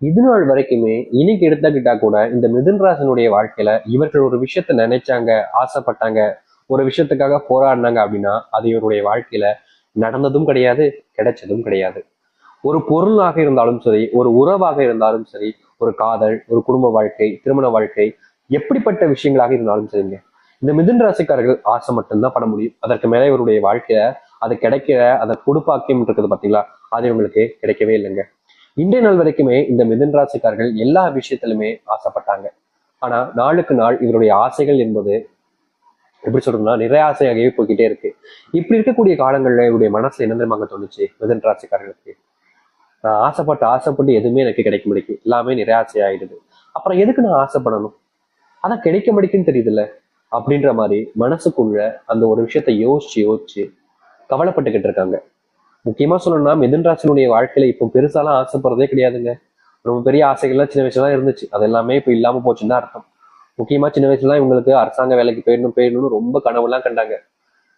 இது நாள் வரைக்குமே இன்னைக்கு எடுத்துக்கிட்டா கூட இந்த மிதுன் ராசினுடைய வாழ்க்கையில இவர்கள் ஒரு விஷயத்த நினைச்சாங்க, ஆசைப்பட்டாங்க, ஒரு விஷயத்துக்காக போராடினாங்க அப்படின்னா அது இவருடைய வாழ்க்கையில நடந்ததும் கிடையாது, கிடைச்சதும் கிடையாது. ஒரு பொருளாக இருந்தாலும் சரி, ஒரு உறவாக இருந்தாலும் சரி, ஒரு காதல், ஒரு குடும்ப வாழ்க்கை, திருமண வாழ்க்கை, எப்படிப்பட்ட விஷயங்களாக இருந்தாலும் சரிங்க. இந்த மிதுன் ராசிக்காரர்கள் ஆசை மட்டும்தான் பட முடியும். அதற்கு மேலே இவருடைய வாழ்க்கையில அது கிடைக்கிற அந்த கொடுப்பாக்கியம் இருக்குது பார்த்தீங்களா, அது இவங்களுக்கு கிடைக்கவே இல்லைங்க. இன்றைய நாள் வரைக்குமே இந்த மிதுன் ராசிக்காரர்கள் எல்லா விஷயத்திலுமே ஆசைப்பட்டாங்க. ஆனா நாளுக்கு நாள் இவருடைய ஆசைகள் என்பது எப்படி சொல்றதுன்னா நிறைய ஆசையாகவே போய்கிட்டே இருக்கு. இப்படி இருக்கக்கூடிய காலங்கள்ல இவருடைய மனசுல என்ன தெரியுமாங்க தோணுச்சு மிதுன் ராசிக்காரர்களுக்கு? நான் ஆசைப்பட்டு எதுவுமே எனக்கு கிடைக்க முடியும், எல்லாமே நிராசை ஆயிடுது. அப்புறம் எதுக்கு நான் ஆசைப்படணும்? ஆனா கிடைக்க முடிக்குன்னு தெரியுதுல்ல அப்படின்ற மாதிரி மனசுக்குள்ள அந்த ஒரு விஷயத்த யோசிச்சு யோசிச்சு கவலைப்பட்டுக்கிட்டு இருக்காங்க. முக்கியமா சொல்லணும்னா மிதுன் ராசினுடைய வாழ்க்கையில இப்போ பெருசாலாம் ஆசைப்படுறதே கிடையாதுங்க. ரொம்ப பெரிய ஆசைகள்லாம் சின்ன வயசுல தான் இருந்துச்சு, அது எல்லாமே இப்போ இல்லாம போச்சுன்னு தான் அர்த்தம். முக்கியமா சின்ன வயசுல இவங்களுக்கு அரசாங்க வேலைக்கு போயிடணும்னு ரொம்ப கனவுலாம் கண்டாங்க.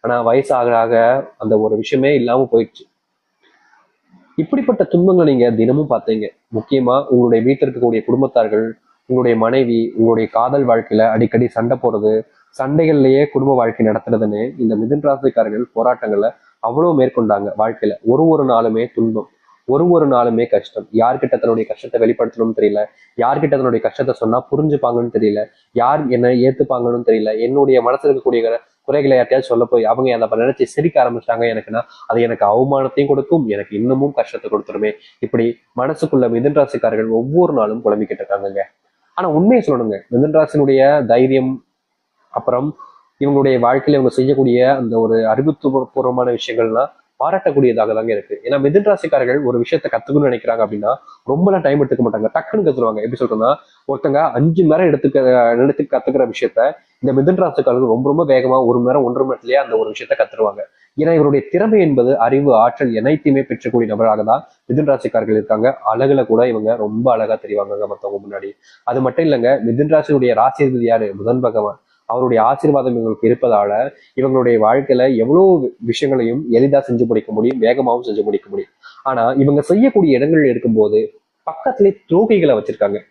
ஆனா வயசு ஆக ஆக அந்த ஒரு விஷயமே இல்லாம போயிடுச்சு. இப்படிப்பட்ட துன்பங்களை நீங்க தினமும் பார்த்தீங்க. முக்கியமா உங்களுடைய வீட்டில் இருக்கக்கூடிய குடும்பத்தார்கள், உங்களுடைய மனைவி, உங்களுடைய காதல் வாழ்க்கையில அடிக்கடி சண்டை போடுறது, சண்டைகள்லயே குடும்ப வாழ்க்கை நடத்துறதுன்னு இந்த மிதுன் ராசிக்காரர்கள் போராட்டங்களை அவ்வளவு மேற்கொண்டாங்க. வாழ்க்கையில ஒரு ஒரு நாளுமே துன்பம், ஒரு ஒரு நாளுமே கஷ்டம். யார்கிட்ட தன்னுடைய கஷ்டத்தை வெளிப்படுத்தணும்னு தெரியல, யார்கிட்ட தன்னுடைய கஷ்டத்தை சொன்னா புரிஞ்சுப்பாங்கன்னு தெரியல, யார் என்ன ஏத்துப்பாங்கன்னு தெரியல. என்னுடைய மனசுல இருக்கக்கூடிய குறைகளை யார்ட்டையாவது சொல்ல போய் அவங்க அதை நினைச்சு சிரிக்க ஆரம்பிச்சிட்டாங்க எனக்குன்னா அது எனக்கு அவமானத்தையும் கொடுக்கும், எனக்கு இன்னமும் கஷ்டத்தை கொடுத்துருமே. இப்படி மனசுக்குள்ள மிதுன் ராசிக்காரர்கள் ஒவ்வொரு நாளும் புலம்பிக்கிட்டு இருக்காங்க. ஆனா உண்மையை சொல்லணுங்க, மிதுன் ராசினுடைய தைரியம், அப்புறம் இவங்களுடைய வாழ்க்கையில இவங்க செய்யக்கூடிய அந்த ஒரு அறிவுபூர்வமான விஷயங்கள்லாம் பாராட்டக்கூடியதாக தாங்க இருக்கு. ஏன்னா மிதுன் ராசிக்காரர்கள் ஒரு விஷயத்த கத்துக்கணும்னு நினைக்கிறாங்க அப்படின்னா ரொம்பலாம் டைம் எடுத்துக்க மாட்டாங்க, டக்குன்னு கத்துருவாங்க. எப்படி சொல்றேன்னா, ஒருத்தங்க 5 மணி நேரம் எடுத்து கத்துக்கிற விஷயத்த இந்த மிதுன் ராசிக்காரர்கள் ரொம்ப ரொம்ப வேகமா 1 மணி நேரம் 1.5 மணி நேரத்திலேயே அந்த ஒரு விஷயத்த கத்துருவாங்க. ஏன்னா இவருடைய திறமை என்பது அறிவு, ஆற்றல் அனைத்தையுமே பெற்றக்கூடிய நபராக தான் மிதுன் ராசிக்காரர்கள் இருக்காங்க. அழகுல கூட இவங்க ரொம்ப அழகா தெரிவாங்க மத்தவங்க முன்னாடி. அது மட்டும் இல்லைங்க, மிதுன் ராசியுடைய ராசிபதி யாரு? புதன் பகவான். அவருடைய ஆசீர்வாதம் இவங்களுக்கு இருப்பதால இவங்களுடைய வாழ்க்கையில எவ்வளவு விஷயங்களையும் எளிதா செஞ்சு முடிக்க முடியும், வேகமாகவும் செஞ்சு முடிக்க முடியும். ஆனா இவங்க செய்யக்கூடிய இடங்கள் இருக்கும்போது பக்கத்திலே துரோகிகளை வச்சிருக்காங்க.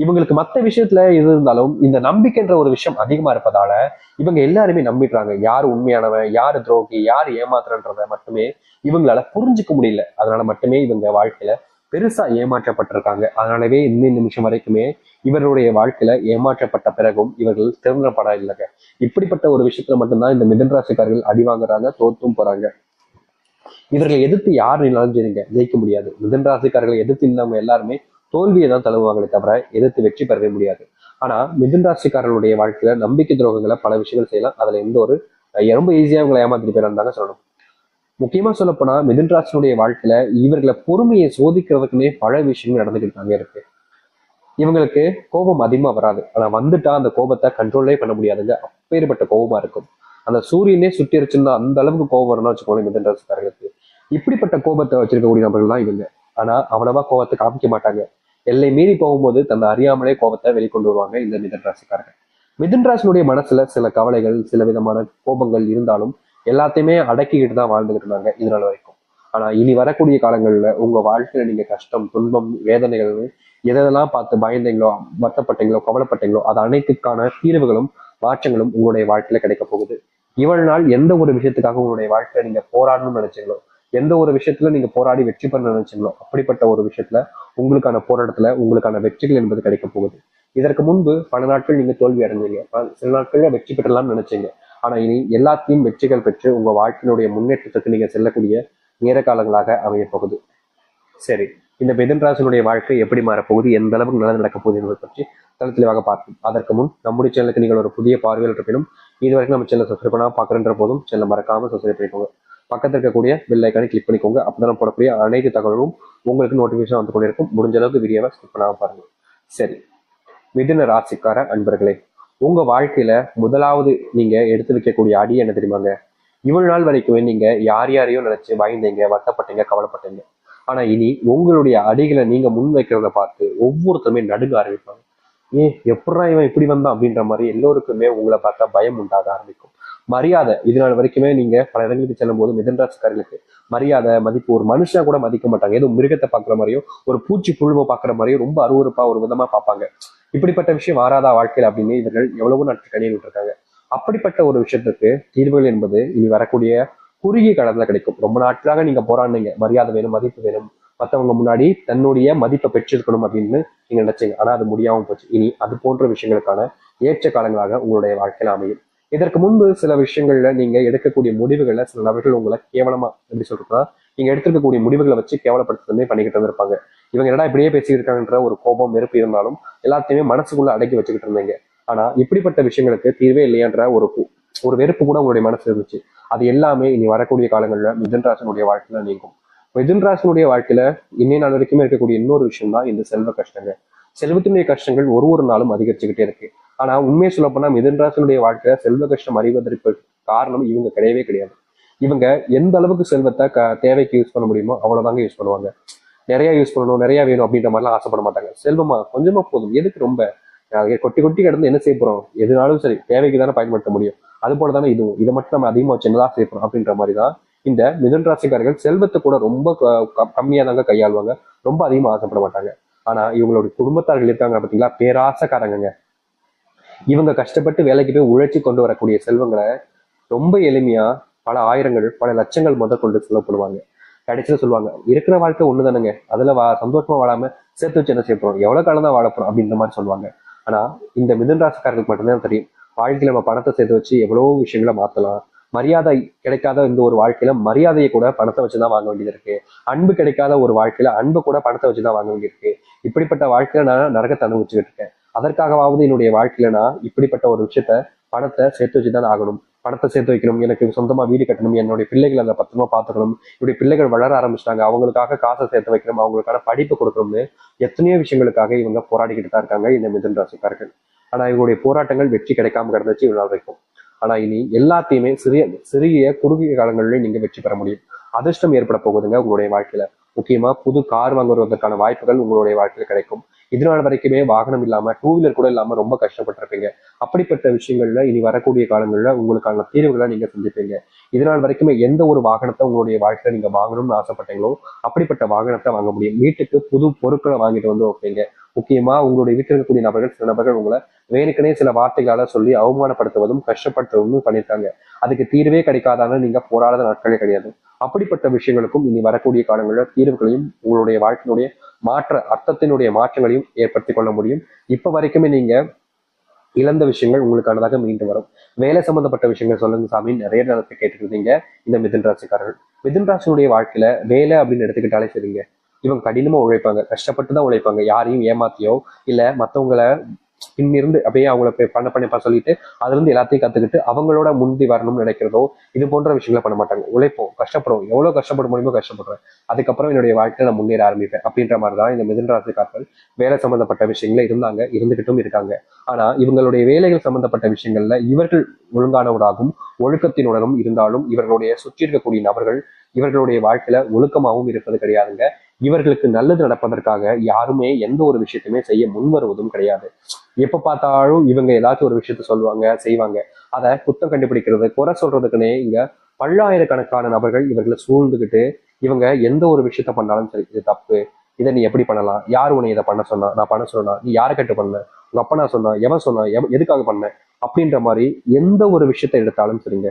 இவங்களுக்கு மத்த விஷயத்துல இது இருந்தாலும் இந்த நம்பிக்கைன்ற ஒரு விஷயம் அதிகமா இருப்பதால இவங்க எல்லாருமே நம்பிடுறாங்க. யார் உண்மையானவன், யாரு துரோகி, யார் ஏமாத்துறன்றத மட்டுமே இவங்களால புரிஞ்சுக்க முடியல. அதனால மட்டுமே இவங்க வாழ்க்கையில பெருசா ஏமாற்றப்பட்டிருக்காங்க. அதனாலவே இந்த நிமிஷம் வரைக்குமே இவருடைய வாழ்க்கையில ஏமாற்றப்பட்ட பிறகும் இவர்கள் திறனப்பட இல்லைங்க. இப்படிப்பட்ட ஒரு விஷயத்துல மட்டும்தான் இந்த மிதுன் ராசிக்காரர்கள் அடி வாங்குறாங்க, தோத்தும் போறாங்க. இவர்களை எதிர்த்து யார் நின்னாலும் சரிங்க ஜெயிக்க முடியாது. மிதுன் ராசிக்காரர்களை எதிர்த்து இருந்தவங்க எல்லாருமே தோல்வியை தான் தழுவாங்களே தவிர எதிர்த்து வெற்றி பெறவே முடியாது. ஆனா மிதுன் ராசிக்காரர்களுடைய வாழ்க்கையில நம்பிக்கை துரோகங்களை பல விஷயங்கள் செய்யலாம். அதுல எந்த ஒரு ரொம்ப ஈஸியா இவங்களை ஏமாத்திட்டு போயிடாங்க சொல்லணும். முக்கியமா சொல்லப்போனா மிதுன் ராசினுடைய வாழ்க்கையில இவர்களை பொறுமையை சோதிக்கிறதுக்குன்னே பல விஷயங்கள் நடந்துகிட்டு தாங்க இருக்கு. இவங்களுக்கு கோபம் அதிகமா வராது, ஆனா வந்துட்டா அந்த கோபத்தை கண்ட்ரோலே பண்ண முடியாதுங்க. அப்பேற்பட்ட கோபமா இருக்கும். அந்த சூரியனே சுட்டிருச்சுன்னா அந்த அளவுக்கு கோபம் வரணும்னு வச்சுக்கோங்க மிதுன் ராசிக்காரர்களுக்கு. இப்படிப்பட்ட கோபத்தை வச்சிருக்கக்கூடிய நபர்கள் தான் இவங்க. ஆனா அவ்வளவா கோபத்தை காமிக்க மாட்டாங்க. எல்லை மீறி போகும்போது தன்னை அறியாமலே கோபத்தை வெளிக்கொண்டு வருவாங்க இந்த மிதுன் ராசிக்காரர்கள். மிதுன் ராசினுடைய மனசுல சில கவலைகள், சில விதமான கோபங்கள் இருந்தாலும் எல்லாத்தையுமே அடக்கிக்கிட்டு தான் வாழ்ந்துகிட்டு இருந்தாங்க இது நாள் வரைக்கும். ஆனா இனி வரக்கூடிய காலங்கள்ல உங்க வாழ்க்கையில நீங்க கஷ்டம், துன்பம், வேதனைகள் எதெல்லாம் பார்த்து பயந்தீங்களோ, வருத்தப்பட்டீங்களோ, கவலைப்பட்டீங்களோ அது அனைத்துக்கான தீர்வுகளும் மாற்றங்களும் உங்களுடைய வாழ்க்கையில கிடைக்க போகுது. இவ்வளவு நாள் எந்த ஒரு விஷயத்துக்காக உங்களுடைய வாழ்க்கையில நீங்க போராடணும்னு நினைச்சீங்களோ, எந்த ஒரு விஷயத்துல நீங்க போராடி வெற்றி பெற நினைச்சீங்களோ அப்படிப்பட்ட ஒரு விஷயத்துல உங்களுக்கான போராட்டத்துல உங்களுக்கான வெற்றிகள் என்பது கிடைக்க போகுது. இதற்கு முன்பு பல நாட்கள் நீங்க தோல்வி அடைஞ்சீங்க, சில நாட்கள்ல வெற்றி பெற்றலாம்னு நினைச்சீங்க. ஆனா இனி எல்லாத்தையும் வெற்றிகள் பெற்று உங்க வாழ்க்கையினுடைய முன்னேற்றத்துக்கு நீங்க செல்லக்கூடிய நேர காலங்களாக அமைய போகுது. சரி, இந்த மிதுன் ராசினுடைய வாழ்க்கை எப்படி மாறப்போகுது, எந்த அளவுக்கு நல்லது நடக்க போகுது என்பதை பற்றி தெளிவாக பார்ப்போம். அதற்கு முன் நம்முடைய சேனலுக்கு நீங்கள் ஒரு புதிய பார்வையில் இருப்பினும் இது வரைக்கும் நம்ம சேனல் சப்ஸ்கிரைப் பண்ணாம பார்க்குறன்ற போதும் சேனல் மறக்காம சப்ஸ்கிரைப் பண்ணிக்கோங்க. பக்கத்தில் இருக்கக்கூடிய பெல் ஐக்கானை கிளிக் பண்ணிக்கோங்க. அப்பதான் போடக்கூடிய அனைத்து தகவலும் உங்களுக்கு நோட்டிஃபிகேஷன் வந்து கொண்டிருக்கும். முடிஞ்ச அளவுக்கு வீடியோவை ஸ்கிப் பண்ணாம பாருங்க. சரி, மிதுன ராசிக்கார அன்பர்களே, உங்க வாழ்க்கையில முதலாவது நீங்க எடுத்து வைக்கக்கூடிய அடி என்ன தெரியுமாங்க? இவ்வளவு நாள் வரைக்குமே நீங்க யார் யாரையோ நினைச்சு பயந்தீங்க, வருத்தப்பட்டீங்க, கவலைப்பட்டீங்க. ஆனா இனி உங்களுடைய அடிகளை நீங்க முன் வைக்கிறத பார்த்து ஒவ்வொருத்தருமே நடுங்க ஆரம்பிப்பாங்க. எப்படா இவன் இப்படி வந்தான் அப்படின்ற மாதிரி எல்லோருக்குமே உங்களை பார்த்தா பயம் உண்டாக ஆரம்பிக்கும். மரியாதை இது நாள் வரைக்குமே நீங்க பல இடங்களுக்கு செல்லும் போது மிதுன ராசிக்காரர்களுக்கு மரியாதை மதிப்பு, ஒரு மனுஷனா கூட மதிக்க மாட்டாங்க. ஏதோ மிருகத்தை பாக்குற மாதிரியோ ஒரு பூச்சி புழுவை பாக்குற மாதிரியோ ரொம்ப அருவருப்பா ஒரு விதமா பார்ப்பாங்க. இப்படிப்பட்ட விஷயம் மாறாதா வாழ்க்கையில் அப்படின்னு இவர்கள் எவ்வளவோ நாட்கள் கண்ணீர் விட்டுருக்காங்க. அப்படிப்பட்ட ஒரு விஷயத்துக்கு தீர்வுகள் என்பது இனி வரக்கூடிய குறுகிய காலத்துல கிடைக்கும். ரொம்ப நாட்களாக நீங்க போராடினீங்க, மரியாதை வேணும், மதிப்பு வேணும், மற்றவங்க முன்னாடி தன்னுடைய மதிப்பை பெற்றிருக்கணும் அப்படின்னு நீங்க நினைச்சீங்க. ஆனா அது முடியாம போச்சு. இனி அது போன்ற விஷயங்களுக்கான ஏற்ற காலங்களாக உங்களுடைய வாழ்க்கையில அமையும். இதற்கு முன்பு சில விஷயங்கள்ல நீங்க எடுக்கக்கூடிய முடிவுகள்ல சில நபர்கள் உங்களை கேவலமா எப்படி சொல்றதுன்னா, நீங்க எடுத்திருக்கக்கூடிய முடிவுகளை வச்சு கேவலப்படுத்துறதே பண்ணிக்கிட்டு இருந்திருப்பாங்க. இவங்க என்னடா இப்படியே பேசிட்டு இருக்காங்கன்ற ஒரு கோபம் வெறுப்பு இருந்தாலும் எல்லாத்தையுமே மனசுக்குள்ள அடக்கி வச்சுக்கிட்டு இருந்தீங்க. ஆனா இப்படிப்பட்ட விஷயங்களுக்கு தீர்வே இல்லையான்ற ஒரு வெறுப்பு கூட உங்களுடைய மனசு இருந்துச்சு. அது எல்லாமே இனி வரக்கூடிய காலங்களில் மிதுன்ராசனுடைய வாழ்க்கையில நீங்கும். மிதுன்ராசனுடைய வாழ்க்கையில இன்னை நாள் வரைக்குமே இருக்கக்கூடிய இன்னொரு விஷயம் தான் இந்த செல்வ கஷ்டங்கள். செல்வத்தினுடைய கஷ்டங்கள் ஒரு ஒரு நாளும் அதிகரிச்சுக்கிட்டே இருக்கு. ஆனா உண்மையை சொல்ல போனா மிதுன்ராசனுடைய வாழ்க்கையில செல்வ கஷ்டம் அறிவதற்கு காரணம் இவங்க கிடையவே கிடையாது. இவங்க எந்த அளவுக்கு செல்வத்தை தேவைக்கு யூஸ் பண்ண முடியுமோ அவ்வளவுதாங்க யூஸ் பண்ணுவாங்க. நிறைய யூஸ் பண்ணணும், நிறைய வேணும் அப்படின்ற மாதிரிலாம் ஆசைப்பட மாட்டாங்க. செல்வமா கொஞ்சமா போதும், எதுக்கு ரொம்ப கொட்டி கொட்டி கிடந்து என்ன செய்ய போறோம், எதுனாலும் சரி தேவைக்கு தானே பயன்படுத்த முடியும். அது போல தானே இதுவும், இதை மட்டும் நம்ம அதிகமா வச்சு என்னதான் செய்யணும் அப்படின்ற மாதிரி தான் இந்த மிதுன் ராசிக்காரர்கள் செல்வத்தை கூட ரொம்ப கம்மியா தாங்க கையாளுவாங்க. ரொம்ப அதிகமா ஆசைப்பட மாட்டாங்க. ஆனா இவங்களுடைய குடும்பத்தார்கள் இருக்காங்க பாத்தீங்களா, பேராசக்காரங்க. இவங்க கஷ்டப்பட்டு வேலைக்கு போய் உழைச்சி கொண்டு வரக்கூடிய செல்வங்களை ரொம்ப எளிமையா பல ஆயிரங்கள் பல லட்சங்கள் முதற்கொண்டு செலவு கடைசியில சொல்லுவாங்க, இருக்கிற வாழ்க்கை ஒண்ணு தானுங்க, அதுல சந்தோஷமா வாழாம சேர்த்து வச்சு என்ன செய்ய போறோம், எவ்வளவு காலம் தான் வாழப்போறோம் அப்படின்ற மாதிரி சொல்லுவாங்க. ஆனா இந்த மிதுன் ராசிக்காரர்களுக்கு மட்டும்தான் தெரியும், வாழ்க்கையில நம்ம பணத்தை சேர்த்து வச்சு எவ்வளவோ விஷயங்களை மாத்தலாம். மரியாதை கிடைக்காத இந்த ஒரு வாழ்க்கையில மரியாதையை கூட பணத்தை வச்சுதான் வாங்க வேண்டியது இருக்கு. அன்பு கிடைக்காத ஒரு வாழ்க்கையில அன்பு கூட பணத்தை வச்சுதான் வாங்க வேண்டியிருக்கு. இப்படிப்பட்ட வாழ்க்கையில நான் நரகத்தை அனுபவிச்சுக்கிட்டு இருக்கேன். அதற்காகவாவது என்னுடைய வாழ்க்கையில நான் இப்படிப்பட்ட ஒரு விஷயத்த பணத்தை சேர்த்து வச்சுதான் ஆகணும். பணத்தை சேர்த்து வைக்கணும், எனக்கு சொந்தமா வீடு கட்டணும், என்னுடைய பிள்ளைகள் அதை பத்திரமா பார்த்துக்கணும், என்னுடைய பிள்ளைகள் வளர ஆரம்பிச்சிட்டாங்க, அவங்களுக்காக காசை சேர்த்து வைக்கணும், அவங்களுக்கான படிப்பு கொடுக்கணும்னு எத்தனையோ விஷயங்களுக்காக இவங்க போராடிக்கிட்டு தான் இருக்காங்க இந்த மிதுன் ராசிக்காரர்கள். ஆனா இவங்களுடைய போராட்டங்கள் வெற்றி கிடைக்காம கிடந்துச்சு இவ்வளவு வரைக்கும். ஆனா இனி எல்லாத்தையுமே சிறிய சிறிய குறுகிய காலங்களில் நீங்க வெற்றி பெற முடியும். அதிர்ஷ்டம் ஏற்பட போகுதுங்க உங்களுடைய வாழ்க்கையில. முக்கியமா புது கார் வாங்குவதற்கான வாய்ப்புகள் உங்களுடைய வாழ்க்கையில் கிடைக்கும். இதனால வரைக்குமே வாகனம் இல்லாம டூ வீலர் கூட இல்லாம ரொம்ப கஷ்டப்பட்டிருப்பீங்க. அப்படிப்பட்ட விஷயங்கள்ல இனி வரக்கூடிய காலங்கள்ல உங்களுக்கான தீர்வுகளை நீங்க சந்திப்பீங்க. இதனால் வரைக்குமே எந்த ஒரு வாகனத்தை உங்களுடைய வாழ்க்கையில நீங்க வாங்கணும்னு ஆசைப்பட்டீங்களோ அப்படிப்பட்ட வாகனத்தை வாங்க முடியும். வீட்டுக்கு புது பொருட்களை வாங்கிட்டு வந்து வைப்பீங்க. முக்கியமா உங்களுடைய வீட்டில் இருக்கக்கூடிய நபர்கள் சில நபர்கள் உங்களை வேணுக்கனே சில வார்த்தைகளால சொல்லி அவமானப்படுத்துவதும் கஷ்டப்படுத்துவதும் பண்ணியிருக்காங்க. அதுக்கு தீர்வே கிடைக்காதான்னு நீங்க போராடாத நாட்களே கிடையாது. அப்படிப்பட்ட விஷயங்களுக்கும் இனி வரக்கூடிய காலங்களில் தீர்வுகளையும் உங்களுடைய வாழ்க்கையினுடைய அர்த்தத்தினுடைய மாற்றங்களையும் ஏற்படுத்திக் கொள்ள முடியும். இப்ப வரைக்குமே நீங்க இழந்த விஷயங்கள் உங்களுக்கானதாக மீண்டு வரும். வேலை சம்பந்தப்பட்ட விஷயங்கள் சொல்லுங்க சாமி நிறைய நேரத்தை கேட்டுருந்தீங்க இந்த மிதுன் ராசிக்காரர்கள். மிதுன் ராசினுடைய வாழ்க்கையில வேலை அப்படின்னு எடுத்துக்கிட்டாலே சரிங்க, இவங்க கடினமா உழைப்பாங்க, கஷ்டப்பட்டு தான் உழைப்பாங்க. யாரையும் ஏமாத்தியோ இல்ல மத்தவங்களை பின்னிருந்து அப்படியே அவங்கள பண்ணப்பா சொல்லிட்டு அதுல இருந்து எல்லாத்தையும் கத்துக்கிட்டு அவங்களோட முந்தி வரணும்னு நினைக்கிறதோ இது போன்ற விஷயங்களை பண்ண மாட்டாங்க. உழைப்போம், கஷ்டப்படுவோம், எவ்வளவு கஷ்டப்பட முடியுமோ கஷ்டப்படுறேன், அதுக்கப்புறம் என்னுடைய வாழ்க்கையில நான் முன்னேற ஆரம்பிப்பேன் அப்படின்ற மாதிரிதான் இந்த மிதுன் ராசிக்காரர்கள் வேலை சம்பந்தப்பட்ட விஷயங்கள இருந்தாங்க, இருந்துகிட்டும் இருக்காங்க. ஆனா இவங்களுடைய வேலைகள் சம்பந்தப்பட்ட விஷயங்கள்ல இவர்கள் ஒழுங்கானவராகவும் ஒழுக்கத்தினுடனும் இருந்தாலும் இவர்களுடைய சுற்றி இருக்கக்கூடிய நபர்கள் இவர்களுடைய வாழ்க்கையில ஒழுக்கமாகவும் இருப்பது கிடையாதுங்க. இவர்களுக்கு நல்லது நடப்பதற்காக யாருமே எந்த ஒரு விஷயத்தையுமே செய்ய முன் வருவதும் கிடையாது. எப்ப பார்த்தாலும் இவங்க ஏதாச்சும் ஒரு விஷயத்த சொல்லுவாங்க செய்வாங்க, அதை குத்தம் கண்டுபிடிக்கிறது குறை சொல்றதுக்குன்னே இங்க பல்லாயிரக்கணக்கான நபர்கள் இவர்களை சூழ்ந்துகிட்டு இவங்க எந்த ஒரு விஷயத்த பண்ணாலும் சரி, இது தப்பு, இதை நீ எப்படி பண்ணலாம், யார் உன்னை இதை பண்ண சொன்னா, நான் பண்ண சொன்னா, நீ யாரை கட்டு பண்ண, உங்க அப்பா நான் சொன்னா, எவன் சொன்னா, எதுக்காக பண்ண அப்படின்ற மாதிரி எந்த ஒரு விஷயத்த எடுத்தாலும் சரிங்க,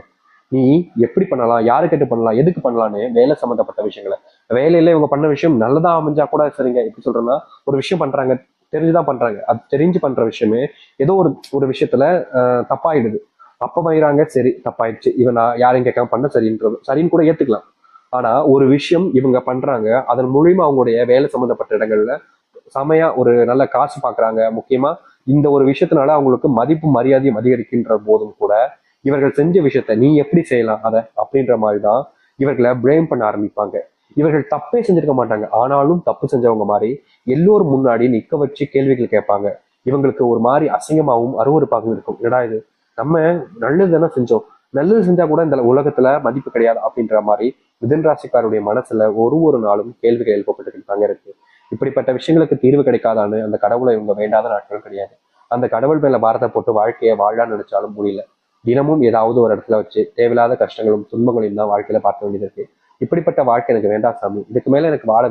நீ எப்படி பண்ணலாம், யாரு கேட்டு பண்ணலாம், எதுக்கு பண்ணலான்னு வேலை சம்பந்தப்பட்ட விஷயங்களை வேலையில இவங்க பண்ண விஷயம் நல்லதா அமைஞ்சா கூட சரிங்க. எப்படி சொல்றேன்னா, ஒரு விஷயம் பண்றாங்க, தெரிஞ்சுதான் பண்றாங்க, அது தெரிஞ்சு பண்ற விஷயமே ஏதோ ஒரு ஒரு விஷயத்துல தப்பாயிடுது. அப்ப வயிறாங்க, சரி தப்பாயிடுச்சு, இவன் நான் யாரையும் கேட்காம பண்ண சரின்றது சரின்னு கூட ஏத்துக்கலாம். ஆனா ஒரு விஷயம் இவங்க பண்றாங்க, அதன் மூலியமா அவங்களுடைய வேலை சம்பந்தப்பட்ட இடங்கள்ல செமையா ஒரு நல்ல காசு பாக்குறாங்க. முக்கியமா இந்த ஒரு விஷயத்தினால அவங்களுக்கு மதிப்பு மரியாதையும் அதிகரிக்கின்ற போதும் கூட இவர்கள் செஞ்ச விஷயத்த நீ எப்படி செய்யலாம் அதை அப்படின்ற மாதிரிதான் இவர்களை பிளேம் பண்ண ஆரம்பிப்பாங்க. இவர்கள் தப்பே செஞ்சிருக்க மாட்டாங்க, ஆனாலும் தப்பு செஞ்சவங்க மாதிரி எல்லோரும் முன்னாடி நிக்க வச்சு கேள்விகள் கேட்பாங்க. இவங்களுக்கு ஒரு மாதிரி அசிங்கமாகவும் அருவருப்பாகவும் இருக்கும். என்னடா இது, நம்ம நல்லது தானே செஞ்சோம், நல்லது செஞ்சா கூட இந்த உலகத்துல மதிப்பு கிடையாது அப்படின்ற மாதிரி மிதுன் ராசிக்காருடைய மனசுல ஒரு ஒரு நாளும் கேள்விகள் எழுப்பப்பட்டு இருக்கு. இப்படிப்பட்ட விஷயங்களுக்கு தீர்வு கிடைக்காதான்னு அந்த கடவுளை இவங்க வேண்டாத நாட்கள் கிடையாது. அந்த கடவுள் மேல பாரத்தை போட்டு வாழ்க்கையை வாழான்னு நினைச்சாலும் முடியல. தினமும் ஏதாவது ஒரு இடத்துல வச்சு தேவையில்லாத கஷ்டங்களும் துன்பங்களையும் தான் வாழ்க்கையில பார்க்க வேண்டியது இருக்கு. இப்படிப்பட்ட வாழ்க்கை எனக்கு வேண்டாம் சாமி, இதுக்கு மேல எனக்கு வாழ